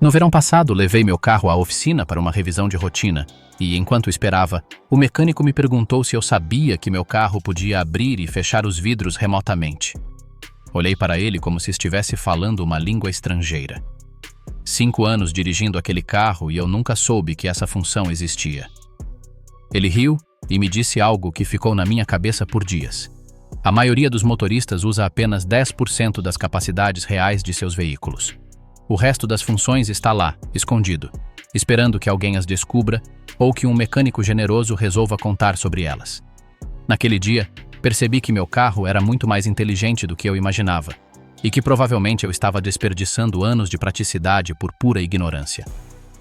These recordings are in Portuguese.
No verão passado, levei meu carro à oficina para uma revisão de rotina e, enquanto esperava, o mecânico me perguntou se eu sabia que meu carro podia abrir e fechar os vidros remotamente. Olhei para ele como se estivesse falando uma língua estrangeira. 5 anos dirigindo aquele carro e eu nunca soube que essa função existia. Ele riu e me disse algo que ficou na minha cabeça por dias. A maioria dos motoristas usa apenas 10% das capacidades reais de seus veículos. O resto das funções está lá, escondido, esperando que alguém as descubra ou que um mecânico generoso resolva contar sobre elas. Naquele dia, percebi que meu carro era muito mais inteligente do que eu imaginava e que provavelmente eu estava desperdiçando anos de praticidade por pura ignorância.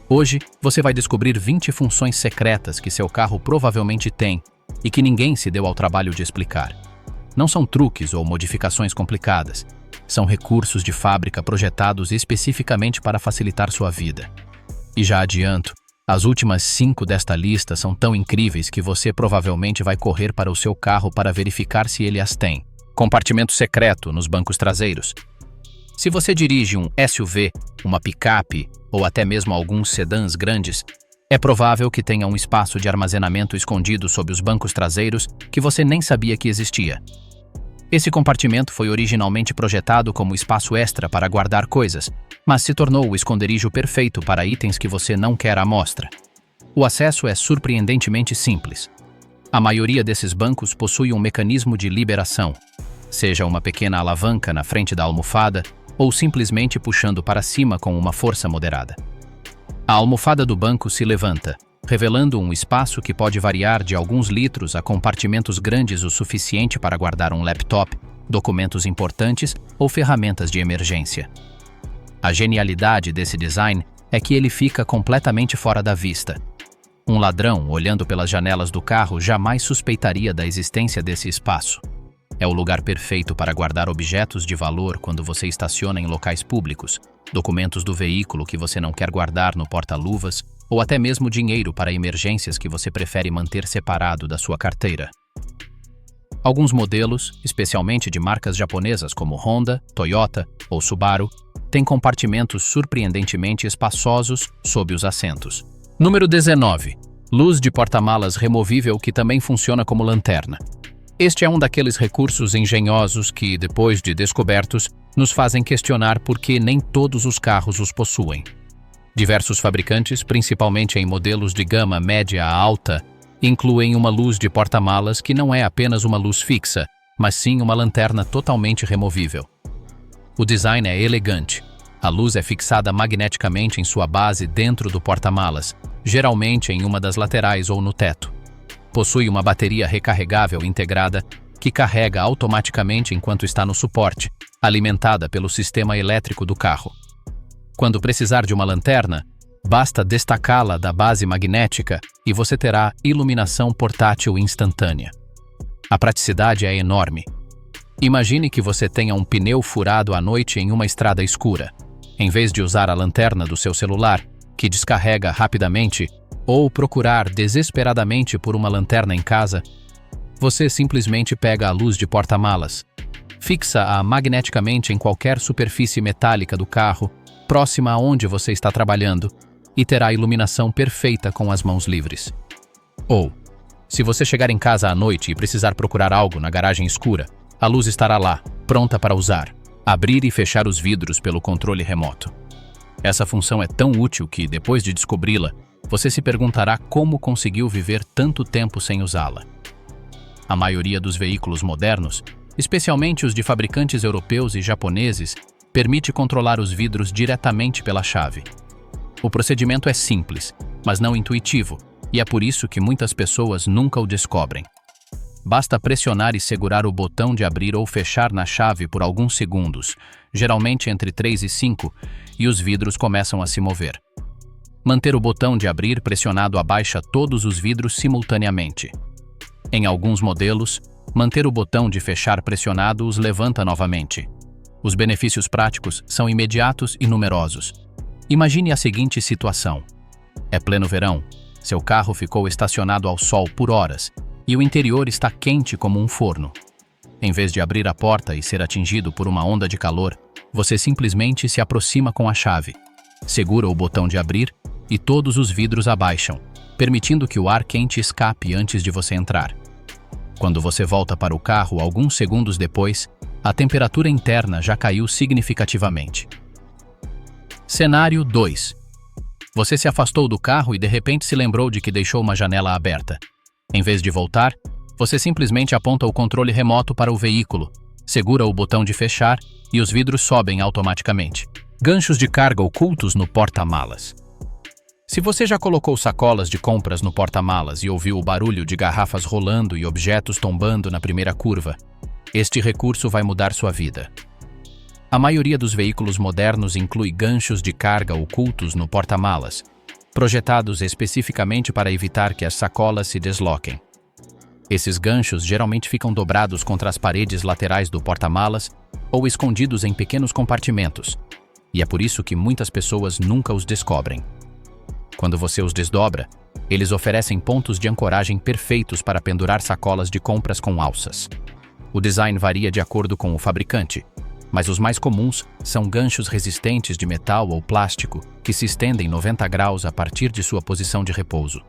Hoje, você vai descobrir 20 funções secretas que seu carro provavelmente tem e que ninguém se deu ao trabalho de explicar. Não são truques ou modificações complicadas. São recursos de fábrica projetados especificamente para facilitar sua vida. E já adianto, as últimas 5 desta lista são tão incríveis que você provavelmente vai correr para o seu carro para verificar se ele as tem. Compartimento secreto nos bancos traseiros. Se você dirige um SUV, uma picape ou até mesmo alguns sedãs grandes, é provável que tenha um espaço de armazenamento escondido sob os bancos traseiros que você nem sabia que existia. Esse compartimento foi originalmente projetado como espaço extra para guardar coisas, mas se tornou o esconderijo perfeito para itens que você não quer à mostra. O acesso é surpreendentemente simples. A maioria desses bancos possui um mecanismo de liberação, seja uma pequena alavanca na frente da almofada ou simplesmente puxando para cima com uma força moderada. A almofada do banco se levanta, revelando um espaço que pode variar de alguns litros a compartimentos grandes o suficiente para guardar um laptop, documentos importantes ou ferramentas de emergência. A genialidade desse design é que ele fica completamente fora da vista. Um ladrão, olhando pelas janelas do carro, jamais suspeitaria da existência desse espaço. É o lugar perfeito para guardar objetos de valor quando você estaciona em locais públicos, documentos do veículo que você não quer guardar no porta-luvas, ou até mesmo dinheiro para emergências que você prefere manter separado da sua carteira. Alguns modelos, especialmente de marcas japonesas como Honda, Toyota ou Subaru, têm compartimentos surpreendentemente espaçosos sob os assentos. Número 19. Luz de porta-malas removível que também funciona como lanterna. Este é um daqueles recursos engenhosos que, depois de descobertos, nos fazem questionar por que nem todos os carros os possuem. Diversos fabricantes, principalmente em modelos de gama média a alta, incluem uma luz de porta-malas que não é apenas uma luz fixa, mas sim uma lanterna totalmente removível. O design é elegante. A luz é fixada magneticamente em sua base dentro do porta-malas, geralmente em uma das laterais ou no teto. Possui uma bateria recarregável integrada que carrega automaticamente enquanto está no suporte, alimentada pelo sistema elétrico do carro. Quando precisar de uma lanterna, basta destacá-la da base magnética e você terá iluminação portátil instantânea. A praticidade é enorme. Imagine que você tenha um pneu furado à noite em uma estrada escura. Em vez de usar a lanterna do seu celular, que descarrega rapidamente, ou procurar desesperadamente por uma lanterna em casa, você simplesmente pega a luz de porta-malas, fixa-a magneticamente em qualquer superfície metálica do carro, próxima a onde você está trabalhando, e terá iluminação perfeita com as mãos livres. Ou, se você chegar em casa à noite e precisar procurar algo na garagem escura, a luz estará lá, pronta para usar, abrir e fechar os vidros pelo controle remoto. Essa função é tão útil que, depois de descobri-la, você se perguntará como conseguiu viver tanto tempo sem usá-la. A maioria dos veículos modernos, especialmente os de fabricantes europeus e japoneses, permite controlar os vidros diretamente pela chave. O procedimento é simples, mas não intuitivo, e é por isso que muitas pessoas nunca o descobrem. Basta pressionar e segurar o botão de abrir ou fechar na chave por alguns segundos, geralmente entre 3 e 5, e os vidros começam a se mover. Manter o botão de abrir pressionado abaixa todos os vidros simultaneamente. Em alguns modelos, manter o botão de fechar pressionado os levanta novamente. Os benefícios práticos são imediatos e numerosos. Imagine a seguinte situação. É pleno verão, seu carro ficou estacionado ao sol por horas e o interior está quente como um forno. Em vez de abrir a porta e ser atingido por uma onda de calor, você simplesmente se aproxima com a chave. segura o botão de abrir e todos os vidros abaixam, permitindo que o ar quente escape antes de você entrar. Quando você volta para o carro alguns segundos depois, a temperatura interna já caiu significativamente. Cenário 2. Você se afastou do carro e de repente se lembrou de que deixou uma janela aberta. Em vez de voltar, você simplesmente aponta o controle remoto para o veículo, segura o botão de fechar e os vidros sobem automaticamente. Ganchos de carga ocultos no porta-malas. Se você já colocou sacolas de compras no porta-malas e ouviu o barulho de garrafas rolando e objetos tombando na primeira curva, este recurso vai mudar sua vida. A maioria dos veículos modernos inclui ganchos de carga ocultos no porta-malas, projetados especificamente para evitar que as sacolas se desloquem. Esses ganchos geralmente ficam dobrados contra as paredes laterais do porta-malas ou escondidos em pequenos compartimentos, e é por isso que muitas pessoas nunca os descobrem. Quando você os desdobra, eles oferecem pontos de ancoragem perfeitos para pendurar sacolas de compras com alças. O design varia de acordo com o fabricante, mas os mais comuns são ganchos resistentes de metal ou plástico que se estendem 90 graus a partir de sua posição de repouso.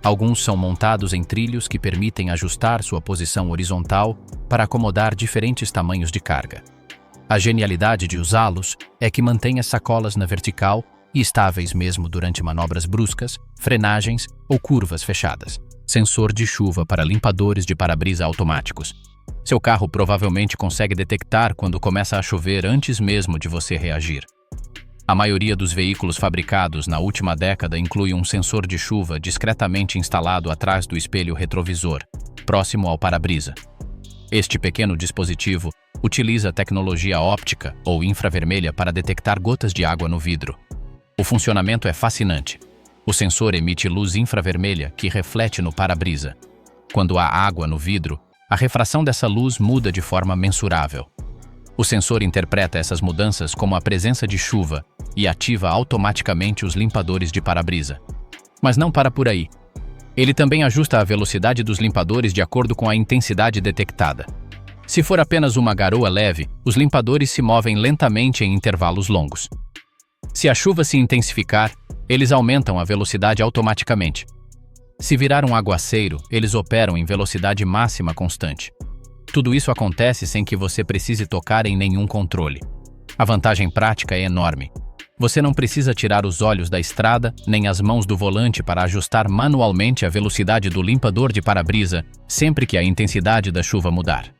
Alguns são montados em trilhos que permitem ajustar sua posição horizontal para acomodar diferentes tamanhos de carga. A genialidade de usá-los é que mantém as sacolas na vertical e estáveis mesmo durante manobras bruscas, frenagens ou curvas fechadas. Sensor de chuva para limpadores de para-brisa automáticos. Seu carro provavelmente consegue detectar quando começa a chover antes mesmo de você reagir. A maioria dos veículos fabricados na última década inclui um sensor de chuva discretamente instalado atrás do espelho retrovisor, próximo ao para-brisa. Este pequeno dispositivo utiliza tecnologia óptica ou infravermelha para detectar gotas de água no vidro. O funcionamento é fascinante. O sensor emite luz infravermelha que reflete no para-brisa. Quando há água no vidro, a refração dessa luz muda de forma mensurável. O sensor interpreta essas mudanças como a presença de chuva e ativa automaticamente os limpadores de para-brisa. Mas não para por aí. Ele também ajusta a velocidade dos limpadores de acordo com a intensidade detectada. Se for apenas uma garoa leve, os limpadores se movem lentamente em intervalos longos. Se a chuva se intensificar, eles aumentam a velocidade automaticamente. Se virar um aguaceiro, eles operam em velocidade máxima constante. Tudo isso acontece sem que você precise tocar em nenhum controle. A vantagem prática é enorme. Você não precisa tirar os olhos da estrada nem as mãos do volante para ajustar manualmente a velocidade do limpador de para-brisa sempre que a intensidade da chuva mudar.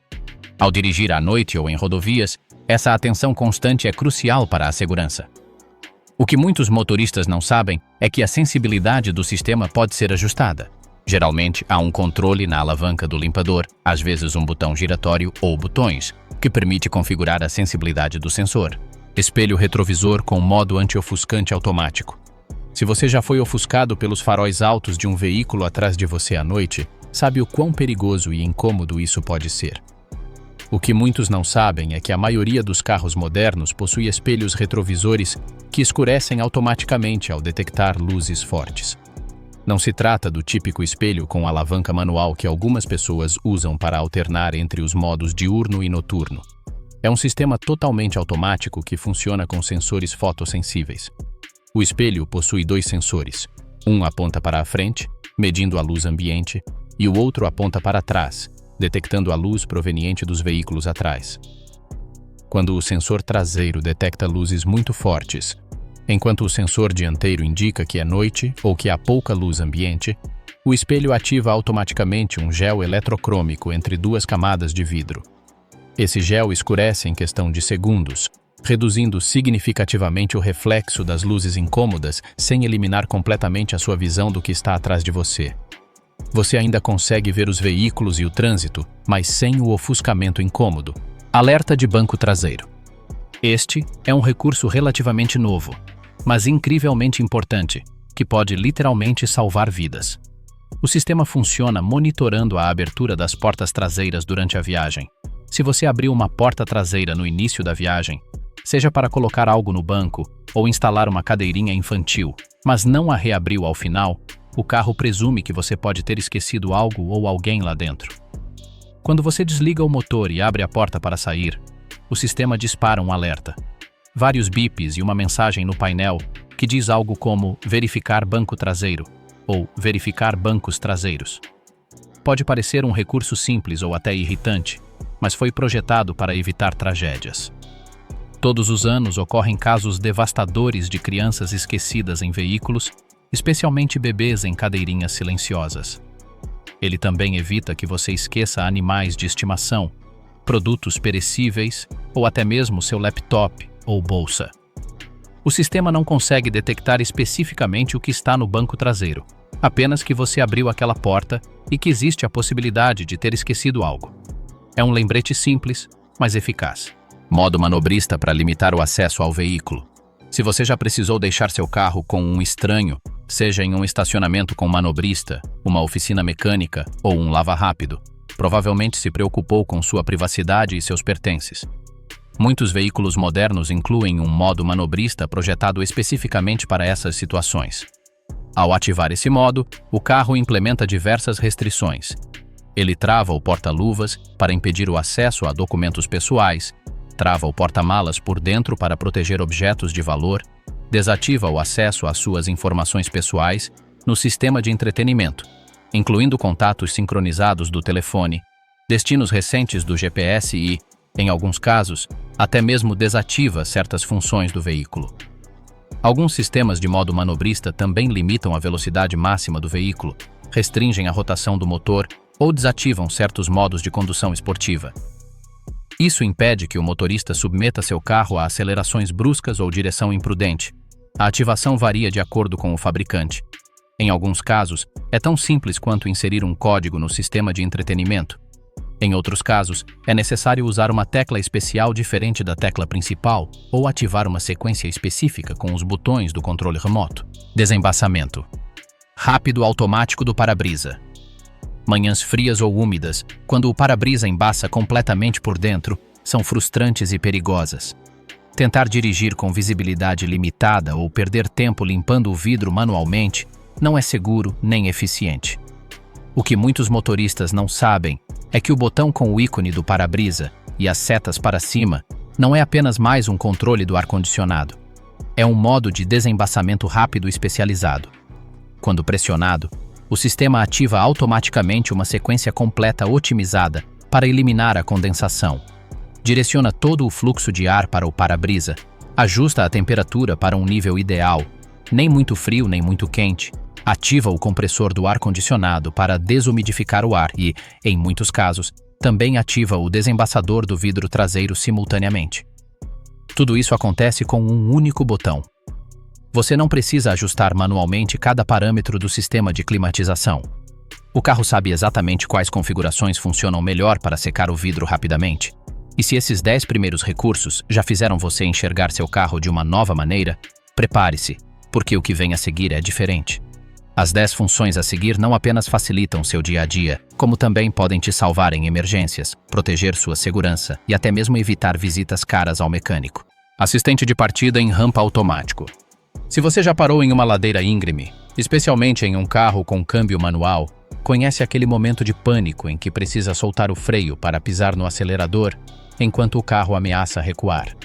Ao dirigir à noite ou em rodovias, essa atenção constante é crucial para a segurança. O que muitos motoristas não sabem é que a sensibilidade do sistema pode ser ajustada. Geralmente, há um controle na alavanca do limpador, às vezes um botão giratório ou botões, que permite configurar a sensibilidade do sensor. Espelho retrovisor com modo anti-ofuscante automático. Se você já foi ofuscado pelos faróis altos de um veículo atrás de você à noite, sabe o quão perigoso e incômodo isso pode ser. O que muitos não sabem é que a maioria dos carros modernos possui espelhos retrovisores que escurecem automaticamente ao detectar luzes fortes. Não se trata do típico espelho com alavanca manual que algumas pessoas usam para alternar entre os modos diurno e noturno. É um sistema totalmente automático que funciona com sensores fotossensíveis. O espelho possui dois sensores. Um aponta para a frente, medindo a luz ambiente, e o outro aponta para trás, detectando a luz proveniente dos veículos atrás. Quando o sensor traseiro detecta luzes muito fortes, enquanto o sensor dianteiro indica que é noite ou que há pouca luz ambiente, o espelho ativa automaticamente um gel eletrocrômico entre duas camadas de vidro. Esse gel escurece em questão de segundos, reduzindo significativamente o reflexo das luzes incômodas sem eliminar completamente a sua visão do que está atrás de você. Você ainda consegue ver os veículos e o trânsito, mas sem o ofuscamento incômodo. Alerta de banco traseiro. Este é um recurso relativamente novo, mas incrivelmente importante, que pode literalmente salvar vidas. O sistema funciona monitorando a abertura das portas traseiras durante a viagem. Se você abriu uma porta traseira no início da viagem, seja para colocar algo no banco ou instalar uma cadeirinha infantil, mas não a reabriu ao final, o carro presume que você pode ter esquecido algo ou alguém lá dentro. Quando você desliga o motor e abre a porta para sair, o sistema dispara um alerta. Vários bips e uma mensagem no painel que diz algo como verificar banco traseiro ou verificar bancos traseiros. Pode parecer um recurso simples ou até irritante, mas foi projetado para evitar tragédias. Todos os anos ocorrem casos devastadores de crianças esquecidas em veículos, especialmente bebês em cadeirinhas silenciosas. Ele também evita que você esqueça animais de estimação, produtos perecíveis ou até mesmo seu laptop ou bolsa. O sistema não consegue detectar especificamente o que está no banco traseiro, apenas que você abriu aquela porta e que existe a possibilidade de ter esquecido algo. É um lembrete simples, mas eficaz. Modo manobrista para limitar o acesso ao veículo. Se você já precisou deixar seu carro com um estranho, seja em um estacionamento com manobrista, uma oficina mecânica ou um lava-rápido, provavelmente se preocupou com sua privacidade e seus pertences. Muitos veículos modernos incluem um modo manobrista projetado especificamente para essas situações. Ao ativar esse modo, o carro implementa diversas restrições. Ele trava o porta-luvas para impedir o acesso a documentos pessoais, trava o porta-malas por dentro para proteger objetos de valor, desativa o acesso às suas informações pessoais no sistema de entretenimento, incluindo contatos sincronizados do telefone, destinos recentes do GPS e, em alguns casos, até mesmo desativa certas funções do veículo. Alguns sistemas de modo manobrista também limitam a velocidade máxima do veículo, restringem a rotação do motor ou desativam certos modos de condução esportiva. Isso impede que o motorista submeta seu carro a acelerações bruscas ou direção imprudente. A ativação varia de acordo com o fabricante. Em alguns casos, é tão simples quanto inserir um código no sistema de entretenimento. Em outros casos, é necessário usar uma tecla especial diferente da tecla principal ou ativar uma sequência específica com os botões do controle remoto. Desembaçamento. Rápido automático do para-brisa. Manhãs frias ou úmidas, quando o para-brisa embaça completamente por dentro, são frustrantes e perigosas. Tentar dirigir com visibilidade limitada ou perder tempo limpando o vidro manualmente não é seguro nem eficiente. O que muitos motoristas não sabem é que o botão com o ícone do para-brisa e as setas para cima não é apenas mais um controle do ar-condicionado. É um modo de desembaçamento rápido especializado. Quando pressionado, o sistema ativa automaticamente uma sequência completa otimizada para eliminar a condensação. Direciona todo o fluxo de ar para o para-brisa, ajusta a temperatura para um nível ideal, nem muito frio nem muito quente, ativa o compressor do ar-condicionado para desumidificar o ar e, em muitos casos, também ativa o desembaçador do vidro traseiro simultaneamente. Tudo isso acontece com um único botão. Você não precisa ajustar manualmente cada parâmetro do sistema de climatização. O carro sabe exatamente quais configurações funcionam melhor para secar o vidro rapidamente. E se esses 10 primeiros recursos já fizeram você enxergar seu carro de uma nova maneira, prepare-se, porque o que vem a seguir é diferente. As 10 funções a seguir não apenas facilitam seu dia a dia, como também podem te salvar em emergências, proteger sua segurança e até mesmo evitar visitas caras ao mecânico. Assistente de partida em rampa automático. Se você já parou em uma ladeira íngreme, especialmente em um carro com câmbio manual, conhece aquele momento de pânico em que precisa soltar o freio para pisar no acelerador enquanto o carro ameaça recuar.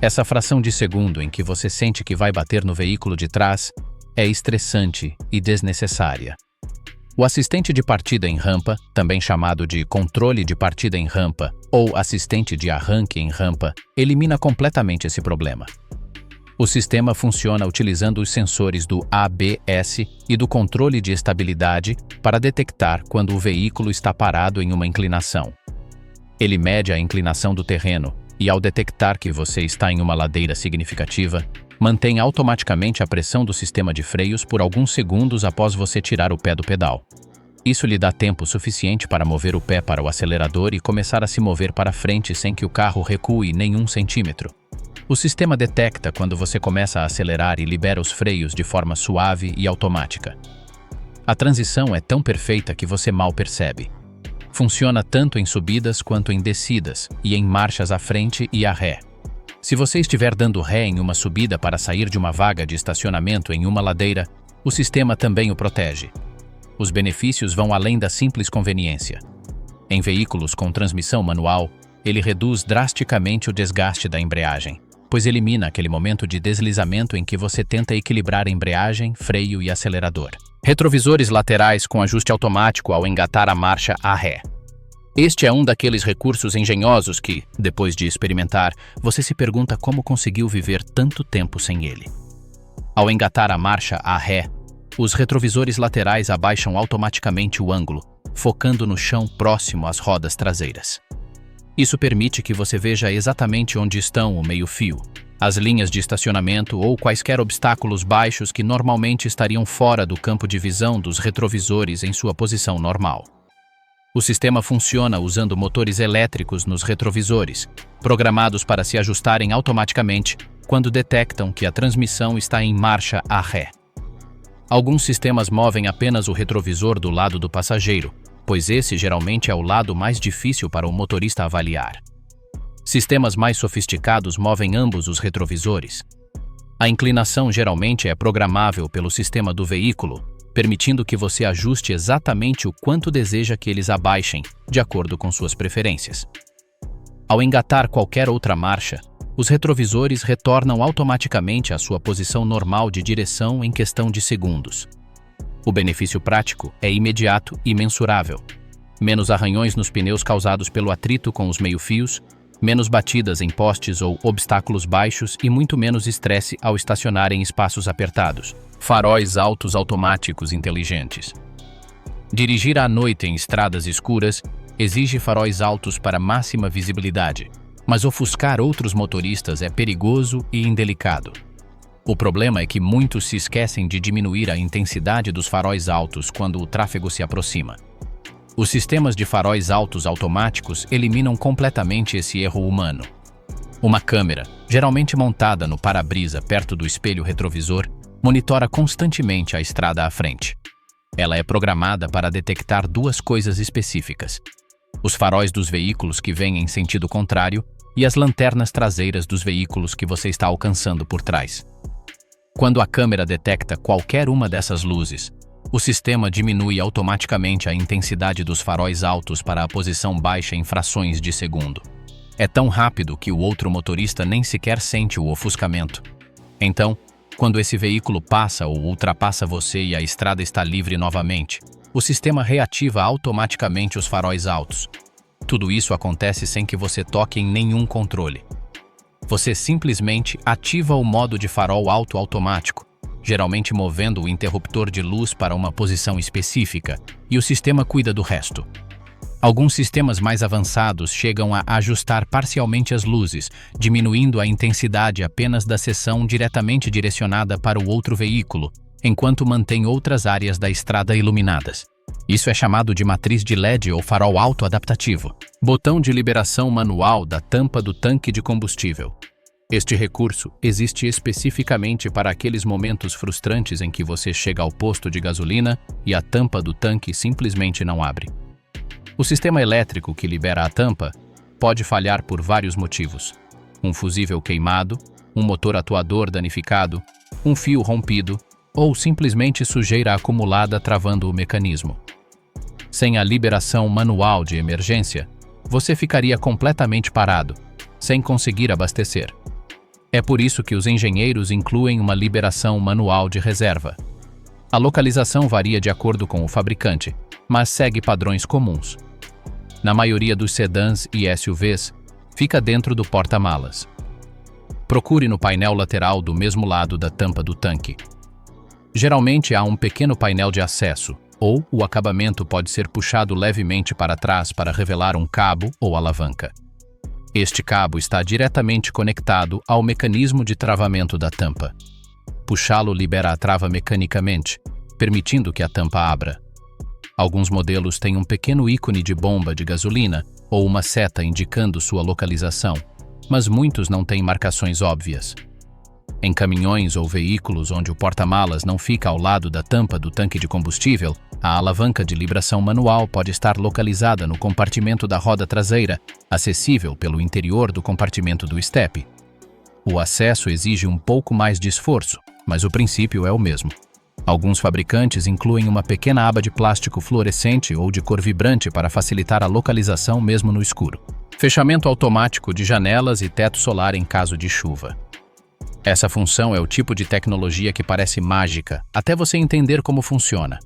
Essa fração de segundo em que você sente que vai bater no veículo de trás é estressante e desnecessária. O assistente de partida em rampa, também chamado de controle de partida em rampa ou assistente de arranque em rampa, elimina completamente esse problema. O sistema funciona utilizando os sensores do ABS e do controle de estabilidade para detectar quando o veículo está parado em uma inclinação. Ele mede a inclinação do terreno e, ao detectar que você está em uma ladeira significativa, mantém automaticamente a pressão do sistema de freios por alguns segundos após você tirar o pé do pedal. Isso lhe dá tempo suficiente para mover o pé para o acelerador e começar a se mover para frente sem que o carro recue nem 1 centímetro. O sistema detecta quando você começa a acelerar e libera os freios de forma suave e automática. A transição é tão perfeita que você mal percebe. Funciona tanto em subidas quanto em descidas e em marchas à frente e à ré. Se você estiver dando ré em uma subida para sair de uma vaga de estacionamento em uma ladeira, o sistema também o protege. Os benefícios vão além da simples conveniência. Em veículos com transmissão manual, ele reduz drasticamente o desgaste da embreagem. pois elimina aquele momento de deslizamento em que você tenta equilibrar embreagem, freio e acelerador. Retrovisores laterais com ajuste automático ao engatar a marcha a ré. Este é um daqueles recursos engenhosos que, depois de experimentar, você se pergunta como conseguiu viver tanto tempo sem ele. Ao engatar a marcha a ré, os retrovisores laterais abaixam automaticamente o ângulo, focando no chão próximo às rodas traseiras. Isso permite que você veja exatamente onde estão o meio-fio, as linhas de estacionamento ou quaisquer obstáculos baixos que normalmente estariam fora do campo de visão dos retrovisores em sua posição normal. O sistema funciona usando motores elétricos nos retrovisores, programados para se ajustarem automaticamente quando detectam que a transmissão está em marcha a ré. Alguns sistemas movem apenas o retrovisor do lado do passageiro, pois esse geralmente é o lado mais difícil para o motorista avaliar. Sistemas mais sofisticados movem ambos os retrovisores. A inclinação geralmente é programável pelo sistema do veículo, permitindo que você ajuste exatamente o quanto deseja que eles abaixem, de acordo com suas preferências. Ao engatar qualquer outra marcha, os retrovisores retornam automaticamente à sua posição normal de direção em questão de segundos. O benefício prático é imediato e mensurável. Menos arranhões nos pneus causados pelo atrito com os meio-fios, menos batidas em postes ou obstáculos baixos e muito menos estresse ao estacionar em espaços apertados. Faróis altos automáticos inteligentes. Dirigir à noite em estradas escuras exige faróis altos para máxima visibilidade, mas ofuscar outros motoristas é perigoso e indelicado. O problema é que muitos se esquecem de diminuir a intensidade dos faróis altos quando o tráfego se aproxima. Os sistemas de faróis altos automáticos eliminam completamente esse erro humano. Uma câmera, geralmente montada no para-brisa perto do espelho retrovisor, monitora constantemente a estrada à frente. Ela é programada para detectar duas coisas específicas: os faróis dos veículos que vêm em sentido contrário e as lanternas traseiras dos veículos que você está alcançando por trás. Quando a câmera detecta qualquer uma dessas luzes, o sistema diminui automaticamente a intensidade dos faróis altos para a posição baixa em frações de segundo. É tão rápido que o outro motorista nem sequer sente o ofuscamento. Então, quando esse veículo passa ou ultrapassa você e a estrada está livre novamente, o sistema reativa automaticamente os faróis altos. Tudo isso acontece sem que você toque em nenhum controle. Você simplesmente ativa o modo de farol alto automático, geralmente movendo o interruptor de luz para uma posição específica, e o sistema cuida do resto. Alguns sistemas mais avançados chegam a ajustar parcialmente as luzes, diminuindo a intensidade apenas da seção diretamente direcionada para o outro veículo, enquanto mantém outras áreas da estrada iluminadas. Isso é chamado de matriz de LED ou farol auto-adaptativo. Botão de liberação manual da tampa do tanque de combustível. Este recurso existe especificamente para aqueles momentos frustrantes em que você chega ao posto de gasolina e a tampa do tanque simplesmente não abre. O sistema elétrico que libera a tampa pode falhar por vários motivos: um fusível queimado, um motor atuador danificado, um fio rompido ou simplesmente sujeira acumulada travando o mecanismo. Sem a liberação manual de emergência, você ficaria completamente parado, sem conseguir abastecer. É por isso que os engenheiros incluem uma liberação manual de reserva. A localização varia de acordo com o fabricante, mas segue padrões comuns. Na maioria dos sedãs e SUVs, fica dentro do porta-malas. Procure no painel lateral do mesmo lado da tampa do tanque. Geralmente há um pequeno painel de acesso, ou o acabamento pode ser puxado levemente para trás para revelar um cabo ou alavanca. Este cabo está diretamente conectado ao mecanismo de travamento da tampa. Puxá-lo libera a trava mecanicamente, permitindo que a tampa abra. Alguns modelos têm um pequeno ícone de bomba de gasolina ou uma seta indicando sua localização, mas muitos não têm marcações óbvias. Em caminhões ou veículos onde o porta-malas não fica ao lado da tampa do tanque de combustível, a alavanca de libração manual pode estar localizada no compartimento da roda traseira, acessível pelo interior do compartimento do estepe. O acesso exige um pouco mais de esforço, mas o princípio é o mesmo. Alguns fabricantes incluem uma pequena aba de plástico fluorescente ou de cor vibrante para facilitar a localização mesmo no escuro. Fechamento automático de janelas e teto solar em caso de chuva. Essa função é o tipo de tecnologia que parece mágica, até você entender como funciona.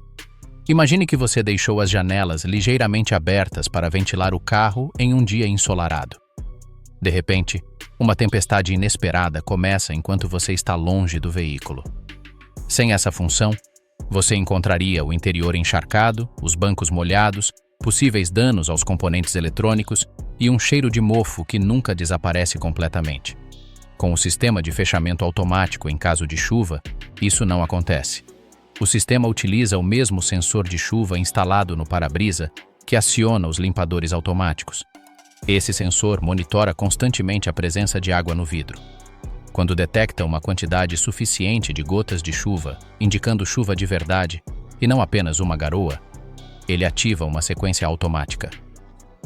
Imagine que você deixou as janelas ligeiramente abertas para ventilar o carro em um dia ensolarado. De repente, uma tempestade inesperada começa enquanto você está longe do veículo. Sem essa função, você encontraria o interior encharcado, os bancos molhados, possíveis danos aos componentes eletrônicos e um cheiro de mofo que nunca desaparece completamente. Com o sistema de fechamento automático em caso de chuva, isso não acontece. O sistema utiliza o mesmo sensor de chuva instalado no para-brisa que aciona os limpadores automáticos. Esse sensor monitora constantemente a presença de água no vidro. Quando detecta uma quantidade suficiente de gotas de chuva, indicando chuva de verdade, e não apenas uma garoa, ele ativa uma sequência automática.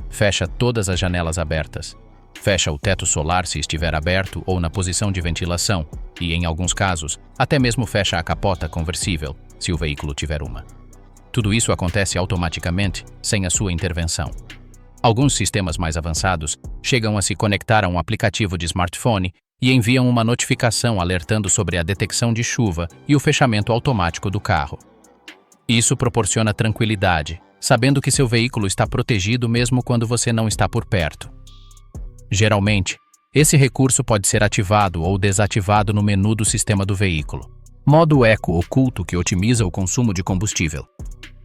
Fecha todas as janelas abertas. Fecha o teto solar se estiver aberto ou na posição de ventilação e, em alguns casos, até mesmo fecha a capota conversível, se o veículo tiver uma. Tudo isso acontece automaticamente, sem a sua intervenção. Alguns sistemas mais avançados chegam a se conectar a um aplicativo de smartphone e enviam uma notificação alertando sobre a detecção de chuva e o fechamento automático do carro. Isso proporciona tranquilidade, sabendo que seu veículo está protegido mesmo quando você não está por perto. Geralmente, esse recurso pode ser ativado ou desativado no menu do sistema do veículo. Modo Eco oculto que otimiza o consumo de combustível.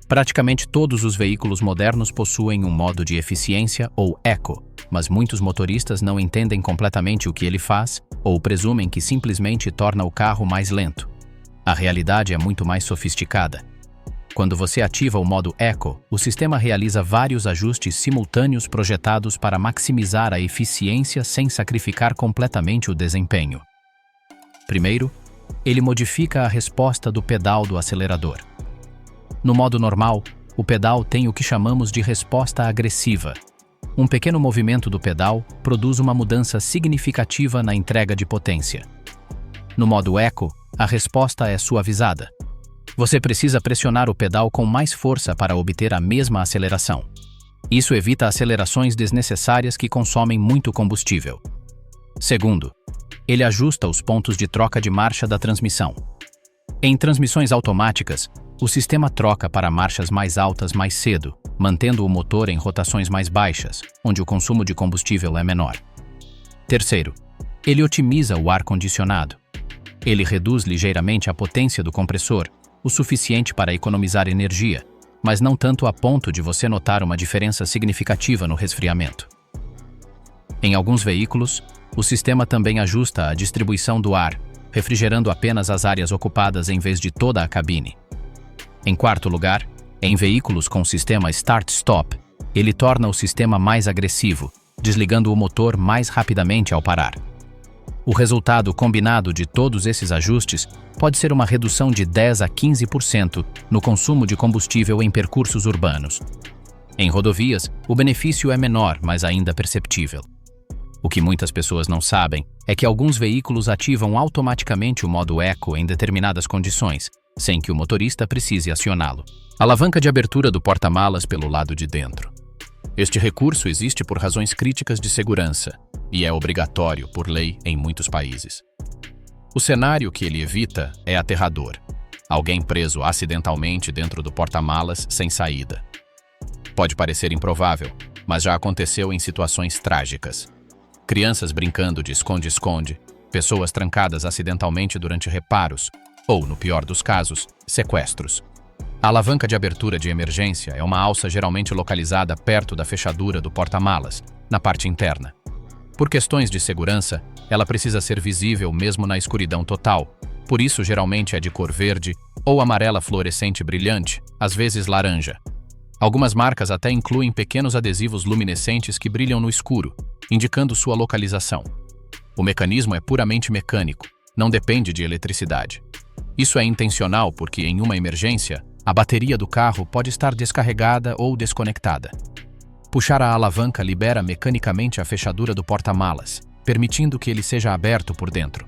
Praticamente todos os veículos modernos possuem um modo de eficiência ou Eco, mas muitos motoristas não entendem completamente o que ele faz ou presumem que simplesmente torna o carro mais lento. A realidade é muito mais sofisticada. Quando você ativa o modo Eco, o sistema realiza vários ajustes simultâneos projetados para maximizar a eficiência sem sacrificar completamente o desempenho. Primeiro, ele modifica a resposta do pedal do acelerador. No modo normal, o pedal tem o que chamamos de resposta agressiva. Um pequeno movimento do pedal produz uma mudança significativa na entrega de potência. No modo Eco, a resposta é suavizada. Você precisa pressionar o pedal com mais força para obter a mesma aceleração. Isso evita acelerações desnecessárias que consomem muito combustível. Segundo, ele ajusta os pontos de troca de marcha da transmissão. Em transmissões automáticas, o sistema troca para marchas mais altas mais cedo, mantendo o motor em rotações mais baixas, onde o consumo de combustível é menor. Terceiro, ele otimiza o ar-condicionado. Ele reduz ligeiramente a potência do compressor, o suficiente para economizar energia, mas não tanto a ponto de você notar uma diferença significativa no resfriamento. Em alguns veículos, o sistema também ajusta a distribuição do ar, refrigerando apenas as áreas ocupadas em vez de toda a cabine. Em quarto lugar, em veículos com sistema Start-Stop, ele torna o sistema mais agressivo, desligando o motor mais rapidamente ao parar. O resultado combinado de todos esses ajustes pode ser uma redução de 10 a 15% no consumo de combustível em percursos urbanos. Em rodovias, o benefício é menor, mas ainda perceptível. O que muitas pessoas não sabem é que alguns veículos ativam automaticamente o modo Eco em determinadas condições, sem que o motorista precise acioná-lo. Alavanca de abertura do porta-malas pelo lado de dentro. Este recurso existe por razões críticas de segurança e é obrigatório por lei em muitos países. O cenário que ele evita é aterrador. Alguém preso acidentalmente dentro do porta-malas sem saída. Pode parecer improvável, mas já aconteceu em situações trágicas. Crianças brincando de esconde-esconde, pessoas trancadas acidentalmente durante reparos ou, no pior dos casos, sequestros. A alavanca de abertura de emergência é uma alça geralmente localizada perto da fechadura do porta-malas, na parte interna. Por questões de segurança, ela precisa ser visível mesmo na escuridão total, por isso geralmente é de cor verde ou amarela fluorescente brilhante, às vezes laranja. Algumas marcas até incluem pequenos adesivos luminescentes que brilham no escuro, indicando sua localização. O mecanismo é puramente mecânico, não depende de eletricidade. Isso é intencional porque, em uma emergência, a bateria do carro pode estar descarregada ou desconectada. Puxar a alavanca libera mecanicamente a fechadura do porta-malas, permitindo que ele seja aberto por dentro.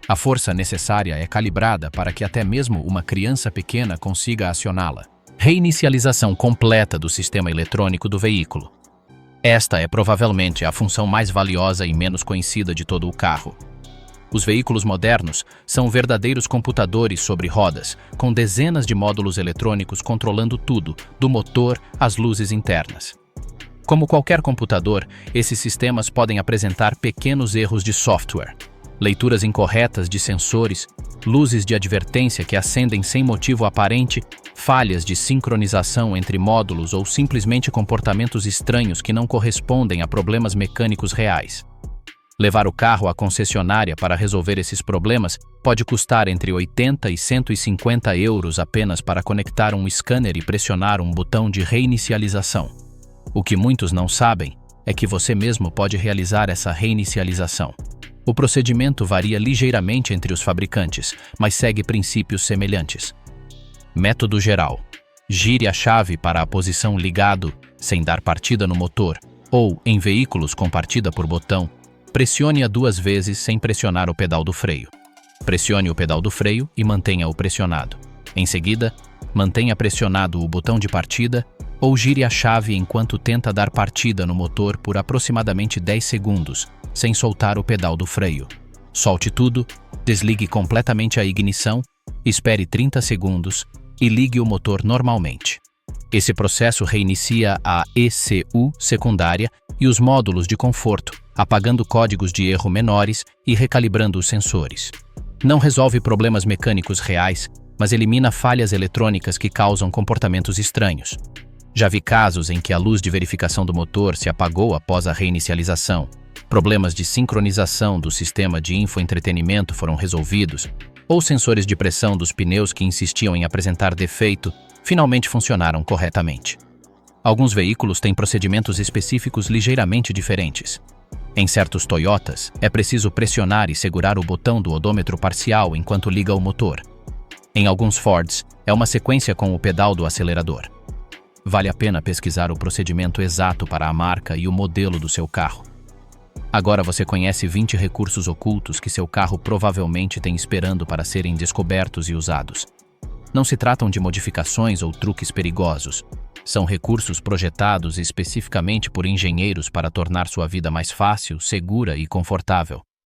A força necessária é calibrada para que até mesmo uma criança pequena consiga acioná-la. Reinicialização completa do sistema eletrônico do veículo. Esta é provavelmente a função mais valiosa e menos conhecida de todo o carro. Os veículos modernos são verdadeiros computadores sobre rodas, com dezenas de módulos eletrônicos controlando tudo, do motor às luzes internas. Como qualquer computador, esses sistemas podem apresentar pequenos erros de software, leituras incorretas de sensores, luzes de advertência que acendem sem motivo aparente, falhas de sincronização entre módulos ou simplesmente comportamentos estranhos que não correspondem a problemas mecânicos reais. Levar o carro à concessionária para resolver esses problemas pode custar entre 80 e 150 euros apenas para conectar um scanner e pressionar um botão de reinicialização. O que muitos não sabem é que você mesmo pode realizar essa reinicialização. O procedimento varia ligeiramente entre os fabricantes, mas segue princípios semelhantes. Método geral: gire a chave para a posição ligado, sem dar partida no motor, ou, em veículos com partida por botão, pressione-a 2 vezes sem pressionar o pedal do freio. Pressione o pedal do freio e mantenha-o pressionado. Em seguida, mantenha pressionado o botão de partida ou gire a chave enquanto tenta dar partida no motor por aproximadamente 10 segundos, sem soltar o pedal do freio. Solte tudo, desligue completamente a ignição, espere 30 segundos e ligue o motor normalmente. Esse processo reinicia a ECU secundária e os módulos de conforto, apagando códigos de erro menores e recalibrando os sensores. Não resolve problemas mecânicos reais, mas elimina falhas eletrônicas que causam comportamentos estranhos. Já vi casos em que a luz de verificação do motor se apagou após a reinicialização. Problemas de sincronização do sistema de infoentretenimento foram resolvidos, ou sensores de pressão dos pneus que insistiam em apresentar defeito finalmente funcionaram corretamente. Alguns veículos têm procedimentos específicos ligeiramente diferentes. Em certos Toyotas, é preciso pressionar e segurar o botão do odômetro parcial enquanto liga o motor. Em alguns Fords, é uma sequência com o pedal do acelerador. Vale a pena pesquisar o procedimento exato para a marca e o modelo do seu carro. Agora você conhece 20 recursos ocultos que seu carro provavelmente tem esperando para serem descobertos e usados. Não se tratam de modificações ou truques perigosos. São recursos projetados especificamente por engenheiros para tornar sua vida mais fácil, segura e confortável.